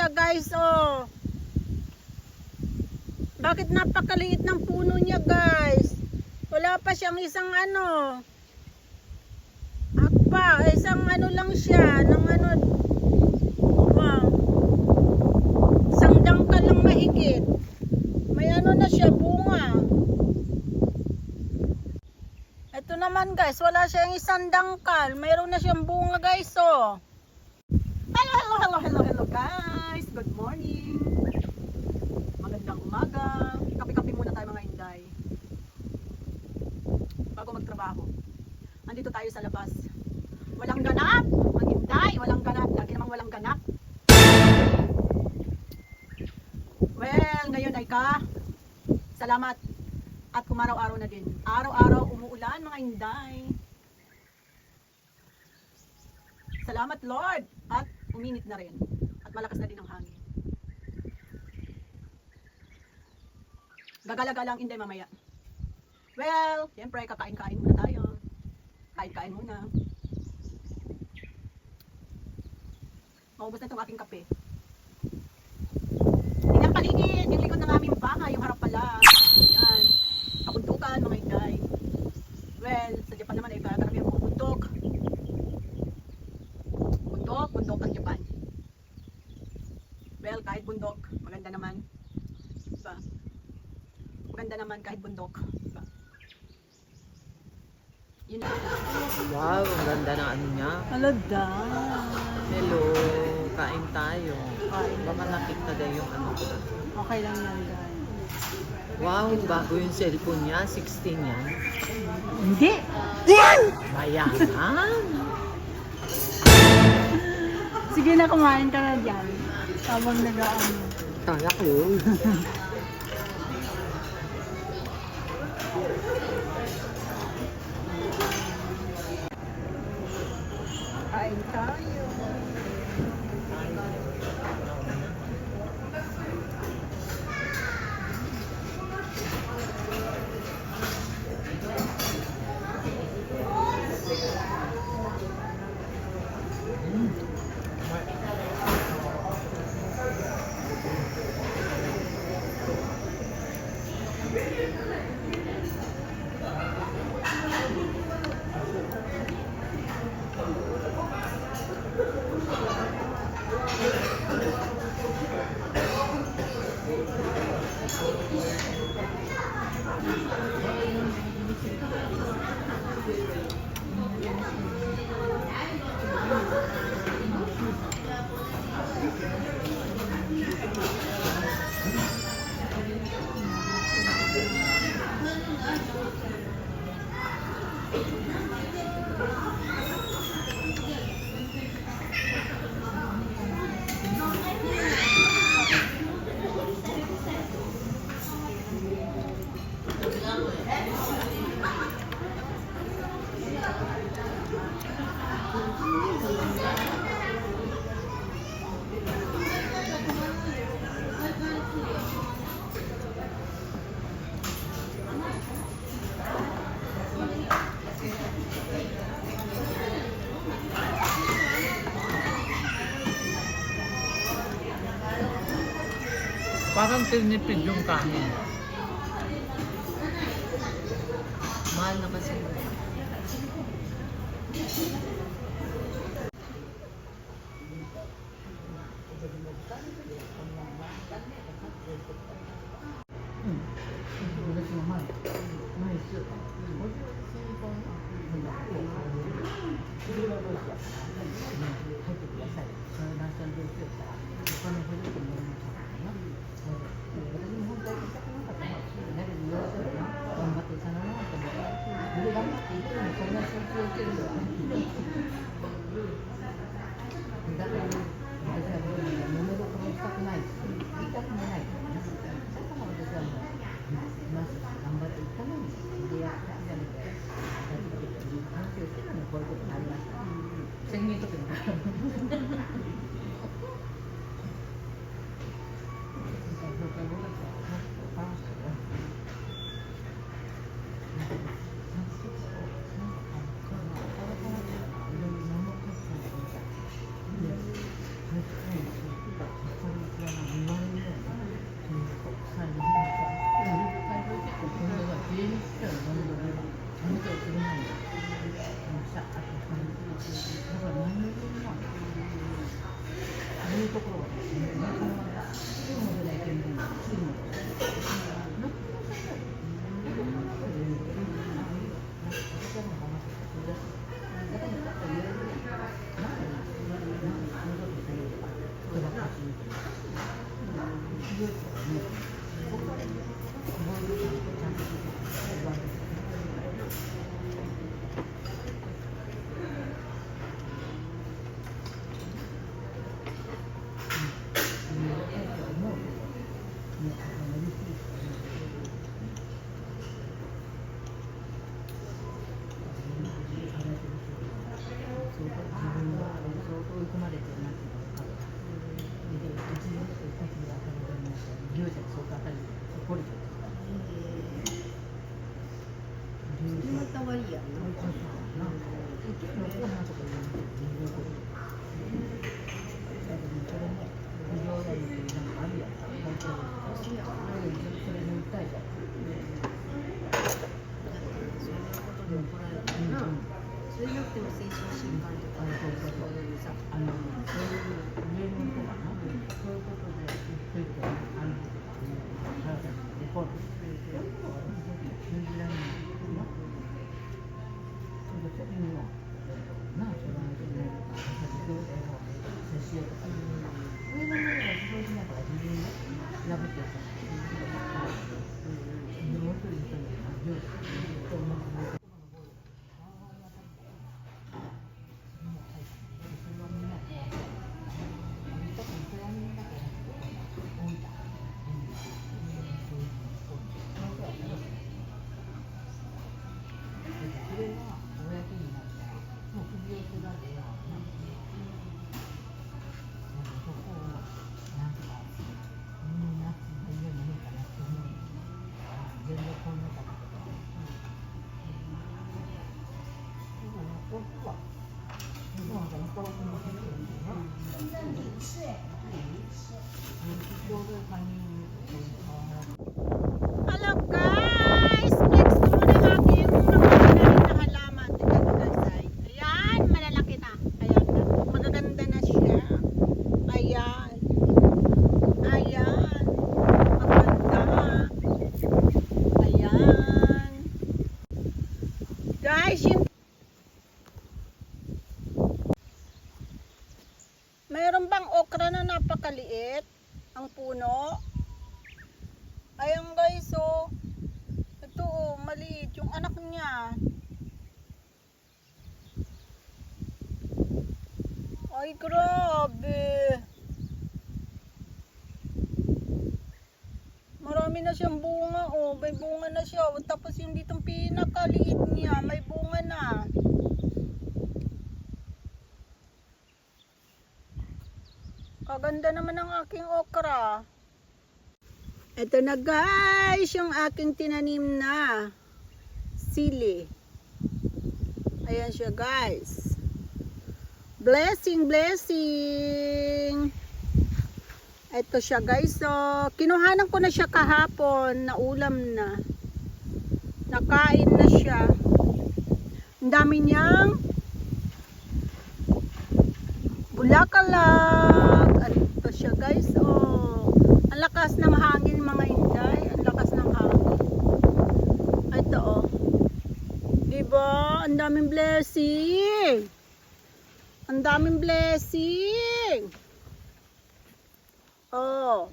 siya guys, oh. Bakit napakaliit ng puno niya guys? Wala pa siyang isang ano. Akpa, isang ano lang siya, ng ano. Wow. Isang dangkal lang mahigit. May ano na siya, bunga. Ito naman guys, wala siyang isang dangkal. Mayroon na siyang bunga guys, oh. Hello guys. Good morning. Magandang umaga. Kape-kape muna tayo mga inday. Bago magtrabaho. Andito tayo sa labas. Walang ganap. Mga inday, walang ganap. Lagi namang walang ganap. Well, ngayon ay salamat. At kumaraw-araw na din. Araw-araw umuulan mga inday. Salamat Lord. At uminit na rin. At malakas na din ang hangin. Gagala-gala ang inday mamaya. Well, siyempre kakain-kain muna tayo. Kain-kain muna. Maubos na itong aking kape. Tingnan paligid. Yung likod ng aming bahay. Yung harap pala. Yan. Kabundukan mga inday. Well, sa Japan naman ay karamihan mga bundok. Bundok ang Japan. Well, kahit bundok, maganda naman. Diba? Maganda naman kahit bundok. Diba? Yun. Wow, ang ganda ng ano niya. Alada. Hello, kain tayo. Kain. Baka nakita na yung ano ko. Okay lang yan guys. Wow, bago yung cellphone niya, 16 yan. Hindi. Mayaman. Sige na, kumain ka na dyan. Habang nag-aano. Kaya ko. Kain tayo. Parang tinipid yung kanin. Mahal na kasi. Hello guys! Flex ko muna ang aking nakakalain na halaman. Tingnan nyo guys ay. Ayan, malalaki na. Ayan na. Magaganda na siya. Ayan. Ayan. Maganda. Ayan. Guys, yun. Mayroon bang okra na napakaliit? Ang puno? Ayan guys, oh. Ito, oh, maliit. Yung anak niya. Ay, grabe. Marami na siyang bunga, oh. May bunga na siya. Tapos yung ditong pinakaliit niya, may bunga na. Kaganda naman ang aking okra. Ito na guys, yung aking tinanim na sili. Ayan siya guys. Blessing, blessing. Ito siya guys. So, kinuhanan ko na siya kahapon. Naulam na. Nakain na siya. Ang dami niyang bulakalak. Ito siya guys. Oh. Ang lakas ng hangin mga inday. Ang lakas ng hangin. Ito oh. Diba? Ang daming blessing. Ang daming blessing. Oh.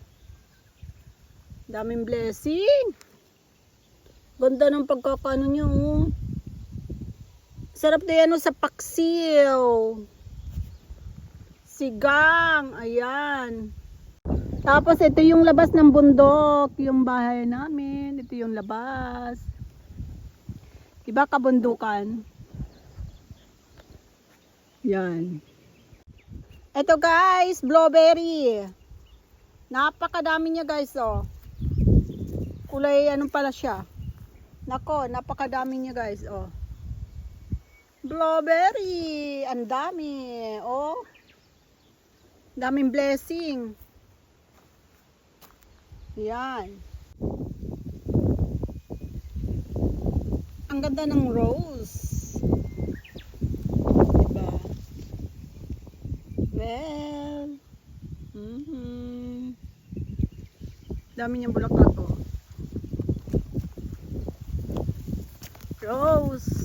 Daming blessing. Ganda ng pagkakano niya oh. Sarap na yan oh, sa paksiw. Sigang. Ayan. Tapos ito yung labas ng bundok, yung bahay namin. Ito yung labas. Diba kabundukan? Yan. Ito guys, blueberry. Napakadami niya guys oh. Kulay ano pala siya. Nako, napakadami niya guys oh. Blueberry, ang dami oh. Daming blessing. Yan. Ang ganda ng rose. Diba? Well, Dami niyang bulaklak oh. Rose.